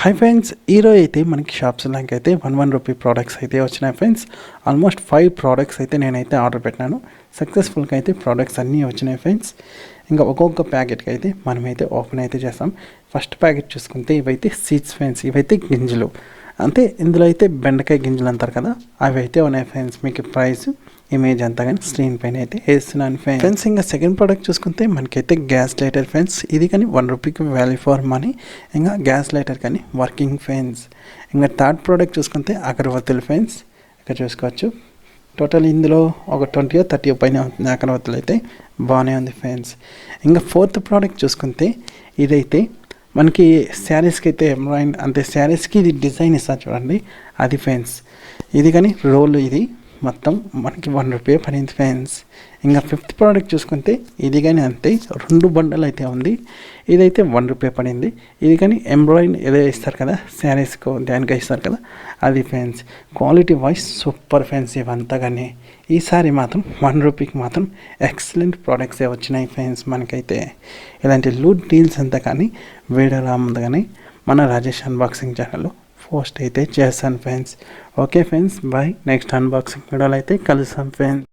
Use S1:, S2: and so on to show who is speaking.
S1: Hi friends, ఈరోజు అయితే మనకి షాప్స్లోకి అయితే 1 రూపీ ప్రోడక్ట్స్ అయితే వచ్చినాయి ఫ్రెండ్స్. ఆల్మోస్ట్ 5 ప్రోడక్ట్స్ అయితే నేనైతే ఆర్డర్ పెట్టినాను. సక్సెస్ఫుల్గా అయితే ప్రోడక్ట్స్ అన్నీ వచ్చినాయి ఫ్రెండ్స్. ఇంకా ఒక్కొక్క ప్యాకెట్కి అయితే మనమైతే ఓపెన్ అయితే చేస్తాం. ఫస్ట్ ప్యాకెట్ చూసుకుంటే ఇవైతే సీడ్స్ ఫ్రెండ్స్, ఇవైతే గింజలు. అంటే ఇందులో అయితే బెండకాయ గింజలు అంటారు కదా, అవి అయితే ఉన్నాయి ఫ్రెండ్స్. మీకు ప్రైస్ ఇమేజ్ అంతా కానీ స్క్రీన్ పైన అయితే వేస్తున్నాను ఫ్రెండ్స్. ఇంకా సెకండ్ ప్రోడక్ట్ చూసుకుంటే మనకైతే గ్యాస్ లైటర్ ఫ్రెండ్స్. ఇది కానీ 1 రూపీకి వాల్యూ ఫర్ మనీ. ఇంకా గ్యాస్ లైటర్ కానీ వర్కింగ్ ఫ్రెండ్స్. ఇంకా థర్డ్ ప్రోడక్ట్ చూసుకుంటే అగరబత్తులు ఫ్రెండ్స్. ఇక్కడ చూసుకోవచ్చు. టోటల్ ఇందులో ఒక 20-30 పైన అగరబత్తులు అయితే బాగానే ఉంది ఫ్రెండ్స్. ఇంకా ఫోర్త్ ప్రోడక్ట్ చూసుకుంటే ఇదైతే మనకి శారీస్కి అయితే ఎంబ్రాయిడ్, అంటే శారీస్కి ఇది డిజైన్ ఇస్తారు చూడండి, అది ఫ్రెండ్స్. ఇది కానీ రోల్, ఇది మొత్తం మనకి 1 రూపీ పడింది ఫ్రెండ్స్. ఇంకా ఫిఫ్త్ ప్రోడక్ట్ చూసుకుంటే ఇది కానీ అంతే, 2 బండలు అయితే ఉంది. ఇదైతే 1 రూపీ పడింది. ఇది కానీ ఎంబ్రాయిడ్ ఏదో ఇస్తారు కదా, శారీస్కు దానిగా ఇస్తారు కదా, అది friends. Quality wise super friends ఇవంతా. కానీ ఈసారి మాత్రం 1 రూపీకి మాత్రం ఎక్సలెంట్ ప్రోడక్ట్సే వచ్చినాయి ఫ్రెండ్స్. మనకైతే ఇలాంటి లూట్ డీల్స్ అంతా కానీ వీడియోలో ముందు కానీ మన రాజేష్ అన్బాక్సింగ్ ఛానల్లో పోస్ట్ అయితే చేస్తాను friends. Okay friends, bye. Next unboxing వీడియోలో అయితే కలుస్తాం ఫ్రెండ్స్.